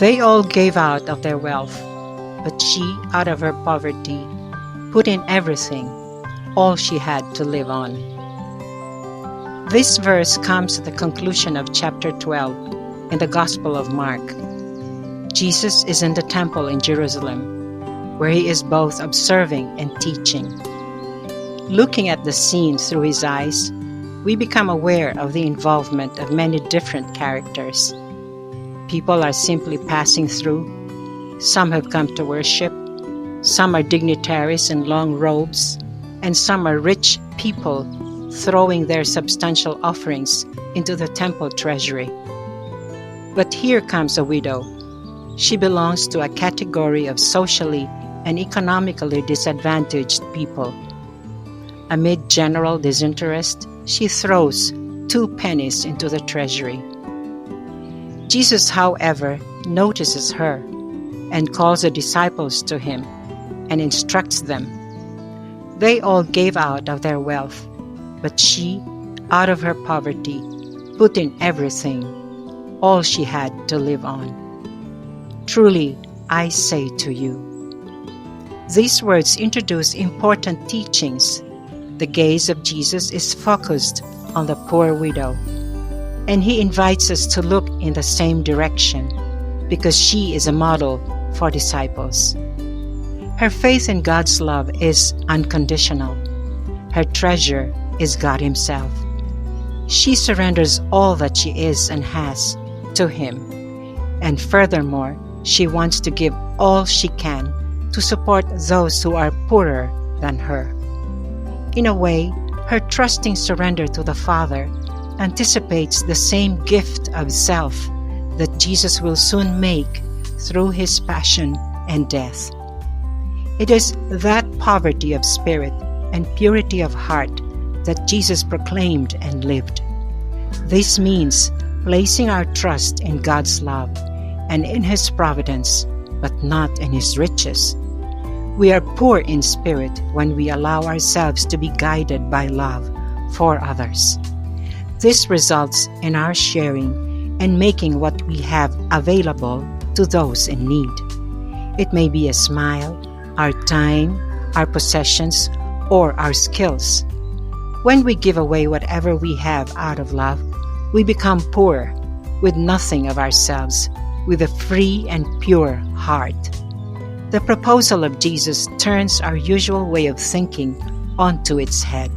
They all gave out of their wealth, but she, out of her poverty, put in everything, all she had to live on. This verse comes at the conclusion of chapter 12 in the Gospel of Mark. Jesus is in the temple in Jerusalem, where he is both observing and teaching. Looking at the scene through his eyes, we become aware of the involvement of many different characters. People are simply passing through. Some have come to worship. Some are dignitaries in long robes, and some are rich people throwing their substantial offerings into the temple treasury. But here comes a widow. She belongs to a category of socially and economically disadvantaged people. Amid general disinterest, she throws 2 pennies into the treasury. Jesus, however, notices her and calls the disciples to him and instructs them. They all gave out of their wealth, but she, out of her poverty, put in everything, all she had to live on. Truly, I say to you. These words introduce important teachings. The gaze of Jesus is focused on the poor widow, and he invites us to look in the same direction because she is a model for disciples. Her faith in God's love is unconditional. Her treasure is God Himself. She surrenders all that she is and has to Him, and furthermore, she wants to give all she can to support those who are poorer than her. In a way, her trusting surrender to the Father anticipates the same gift of self that Jesus will soon make through His passion and death. It is that poverty of spirit and purity of heart that Jesus proclaimed and lived. This means placing our trust in God's love and in His providence, but not in His riches. We are poor in spirit when we allow ourselves to be guided by love for others. This results in our sharing and making what we have available to those in need. It may be a smile, our time, our possessions, or our skills. When we give away whatever we have out of love, we become poor, with nothing of ourselves, with a free and pure heart. The proposal of Jesus turns our usual way of thinking onto its head.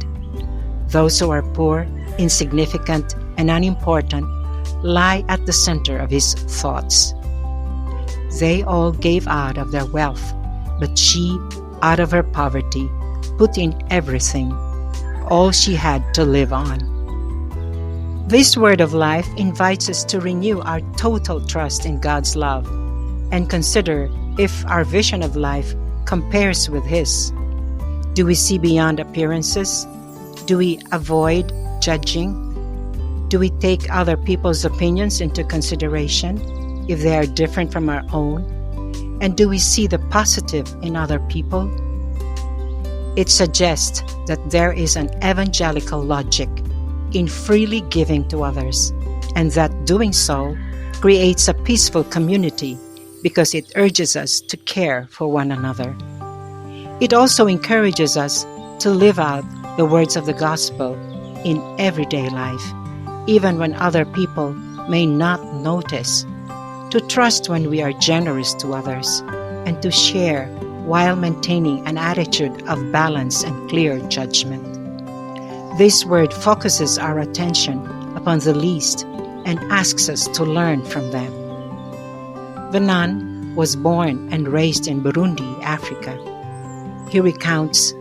Those who are poor, insignificant, and unimportant lie at the center of His thoughts. They all gave out of their wealth, but she, out of her poverty, put in everything, all she had to live on. This word of life invites us to renew our total trust in God's love and consider if our vision of life compares with His. Do we see beyond appearances? Do we avoid judging? Do we take other people's opinions into consideration if they are different from our own? And do we see the positive in other people? It suggests that there is an evangelical logic in freely giving to others, and that doing so creates a peaceful community because it urges us to care for one another. It also encourages us to live out the words of the gospel in everyday life, even when other people may not notice, to trust when we are generous to others, and to share while maintaining an attitude of balance and clear judgment. This word focuses our attention upon the least and asks us to learn from them. The nun was born and raised in Burundi, Africa. He recounts,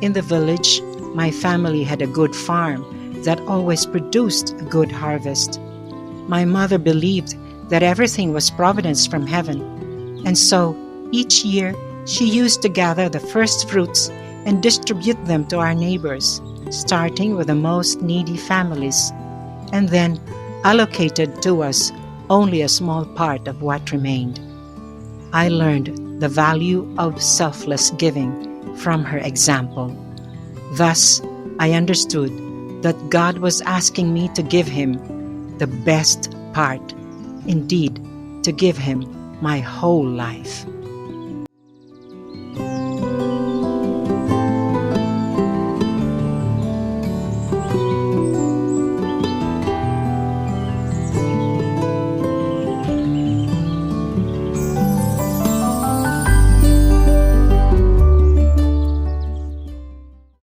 "In the village, my family had a good farm that always produced a good harvest. My mother believed that everything was providence from heaven, and so each year she used to gather the first fruits and distribute them to our neighbors, starting with the most needy families, and then allocated to us only a small part of what remained. I learned the value of selfless giving from her example. Thus, I understood that God was asking me to give Him the best part, indeed, to give Him my whole life.